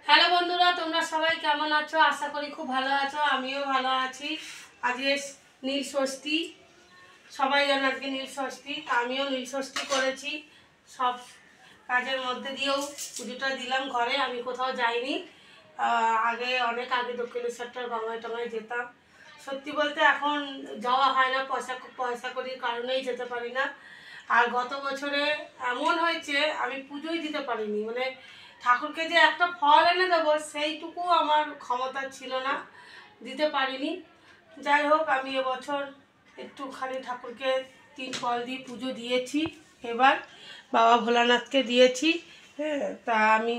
Hello বন্ধুরা, তোমরা সবাই কেমন আছো? আশা করি খুব ভালো আছো। আমিও ভালো আছি। আজকে নীল ষষ্ঠী, সবাই জানে আজকে নীল ষষ্ঠী। আমিও নীল ষষ্ঠী করেছি। সব কাজের মধ্যে দিয়েও পুজোটা দিলাম ঘরে। আমি কোথাও যাইনি। অনেক আগে দক্ষিণেশ্বরটার গঙ্গায় টঙ্গায় যেতাম। সত্যি বলতে এখন যাওয়া হয় না, পয়সা করির কারণেই যেতে পারি না। আর গত বছরে এমন হয়েছে আমি পুজোই দিতে পারিনি, মানে ঠাকুরকে যে একটা ফল এনে দেবো সেইটুকু আমার ক্ষমতা ছিল না, দিতে পারিনি। যাই হোক, আমি এবছর একটুখানি ঠাকুরকে 3 ফল দিয়ে পুজো দিয়েছি। এবার বাবা ভোলানাথকে দিয়েছি। হ্যাঁ, তা আমি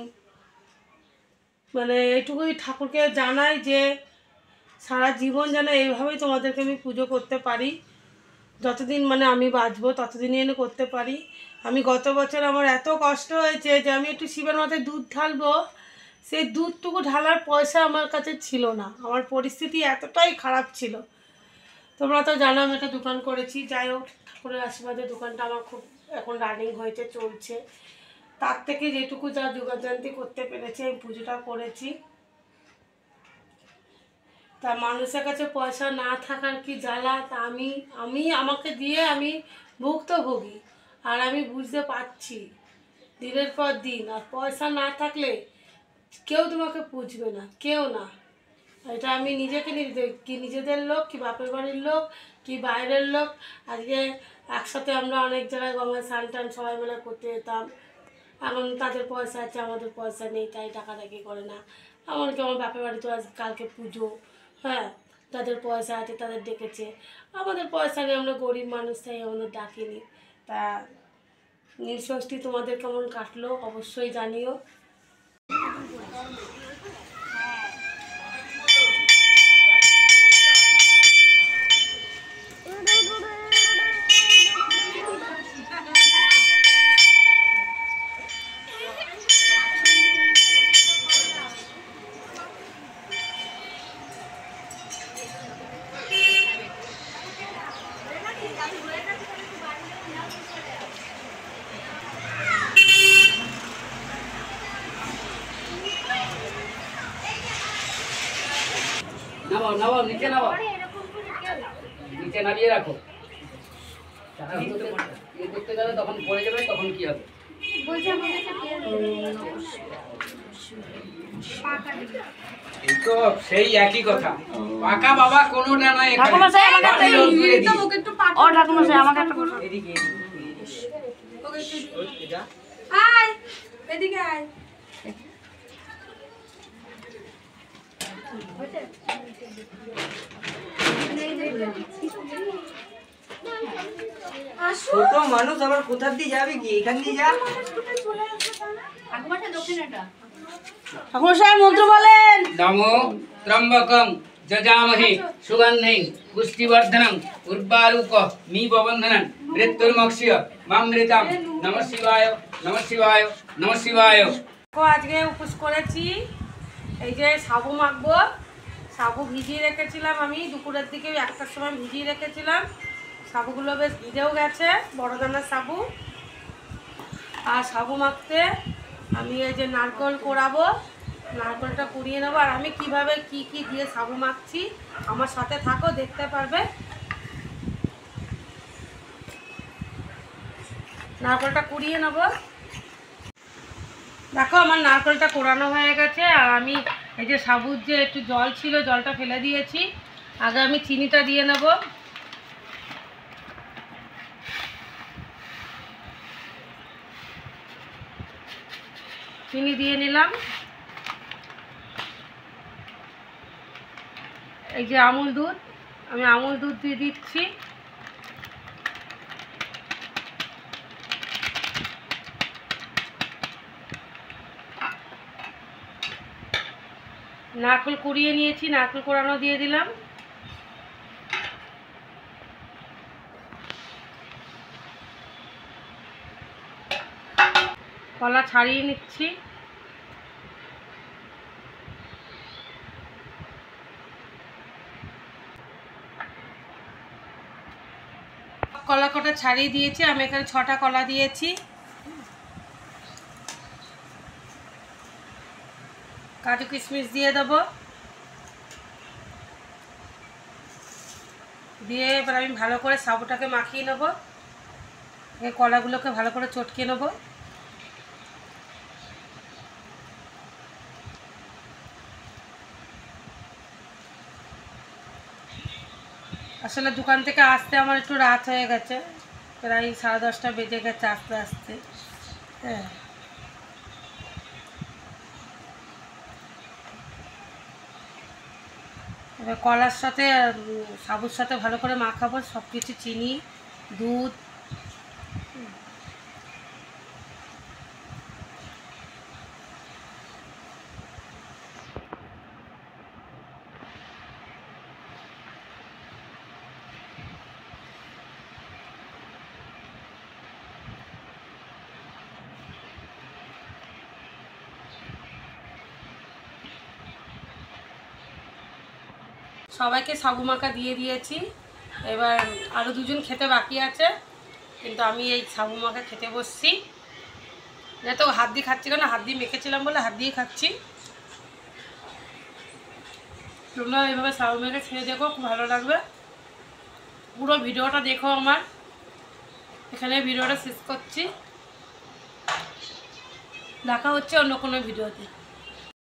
মানে এটুকুই ঠাকুরকে জানাই যে সারা জীবন যেন এইভাবেই তোমাদেরকে আমি পুজো করতে পারি। যতদিন মানে আমি বাঁচবো ততদিনই যেন করতে পারি। আমি গত বছর আমার এত কষ্ট হয়েছে যে আমি একটু শিবের মাথায় দুধ ঢালবো, সেই দুধটুকু ঢালার পয়সা আমার কাছে ছিল না। আমার পরিস্থিতি এতটাই খারাপ ছিল। তোমরা তো জানো আমি একটা দোকান করেছি। যাই হোক, ঠাকুরের আশীর্বাদে দোকানটা আমার খুব এখন রানিং হয়েছে, চলছে। তার থেকে যেটুকু যা যোগাযান্তি করতে পেরেছি আমি পুজোটা করেছি। তা মানুষের কাছে পয়সা না থাকার কি জ্বালা, তা আমি আমাকে দিয়ে আমি ভুক্তভোগী। আর আমি বুঝতে পারছি দিনের পর দিন। আর পয়সা না থাকলে কেউ তোমাকে পুষবে না, কেউ না। এটা আমি নিজেকে নিজেদের লোক কি বাপের বাড়ির লোক কি বাইরের লোক, আজকে একসাথে আমরা অনেক জায়গায় গঙ্গায় স্নান টান সবাই মিলে করতে যেতাম। এখন তাদের পয়সা আছে, আমাদের পয়সা নেই, তাই টাকাটাকি করে না। এমনকি আমার বাপের বাড়ি তো আজ কালকে পুজো। হ্যাঁ, তাদের পয়সা আছে, তাদের ডেকেছে। আমাদের পয়সা নেই, আমরা গরিব মানুষ, তাই আমাদের ডাকিনি। তা নীল ষষ্ঠী তোমাদের কেমন কাটলো অবশ্যই জানিও। নামাও নামাও, নিচে নামাও, নিচে নামিয়ে রাখো। ইয়ে করতে গেলে তখন পড়ে যাবে, তখন কি হবে? এই তো সেই একই কথা, পাকা বাবা কোনোটা নয়। ঠাকুরমশাই আমাকে একটা ও ঠাকুরমশাই আমাকে একটা কথা। এদিকে আয় এদিকে আয়। ছোট মানুষ আবার কোথা দিয়ে যাবে কি? এখান দিয়ে যা। ঠাকুরমশাই মন্ত্র বলেন। নমো ত্রম্বকং যজামহে সুগন্ধিং পুষ্টিবর্ধনং উর্বারুক মিববন্ধনং মৃত্যুর্মোক্ষ্য মামৃতাম। নমঃ শিবায়, নমঃ শিবায়, নমঃ শিবায়। আজকে উপোস করেছি। এই যে সাবু মাখবো, সাবু ভিজিয়ে রেখেছিলাম আমি দুপুরের দিকে 1টার সময় ভিজিয়ে রেখেছিলাম। সাবুগুলো বেশ ভিজেও গেছে, বড় দানার সাবু। আর সাবু মাখতে আমি এই যে নারকেল কোড়াবো, নারকেলটা কুড়িয়ে নেবো। আর আমি কিভাবে কি কি দিয়ে সাবু মাখছি আমার সাথে থাকো, দেখতে পারবে। নারকেলটা কুড়িয়ে নেবো। দেখো আমার নারকেলটা কোড়ানো হয়ে গেছে। আর আমি এই যে সাবুর যে একটু জল ছিল, জলটা ফেলে দিয়েছি। আগে আমি চিনিটা দিয়ে নেব। চিনি দিয়ে নিলাম। এই যে আমুল দুধ, আমি আমুল দুধ দিয়ে দিচ্ছি। নারকেল কুড়িয়ে নিয়েছি, নারকেল কোড়ানো দিয়ে দিলাম। কলা ছাড়িয়ে নিচ্ছি। কলা কটা ছাড়িয়ে দিয়েছি। আমি এখানে 6টা কলা দিয়েছি। কাজু কিশমিশ দিয়ে দেবো, দিয়ে এবার আমি ভালো করে সাবুটাকে মাখিয়ে নেবো। এই কলাগুলোকে ভালো করে চটকে নেবো। আসলে দোকান থেকে আসতে আমার একটু রাত হয়ে গেছে, প্রায় 10:30 বেজে গেছে আসতে আসতে। হ্যাঁ, এবার কলার সাথে সাবুর সাথে ভালো করে মাখাবো সব কিছু, চিনি, দুধ। সবাইকে সাবু মাখা দিয়ে দিয়েছি, এবার আরও 2জন খেতে বাকি আছে, কিন্তু আমি এই সাবু মাখা খেতে বসছি। যেহেতু হাত দিয়ে খাচ্ছি, কেন হাত দিয়ে মেখেছিলাম বলে হাত দিয়ে খাচ্ছি। তোমরা এইভাবে সাবু মেখে খেয়ে দেখো, খুব ভালো লাগবে। পুরো ভিডিওটা দেখো আমার। এখানে ভিডিওটা শেষ করছি, দেখা হচ্ছে অন্য কোনো ভিডিওতে।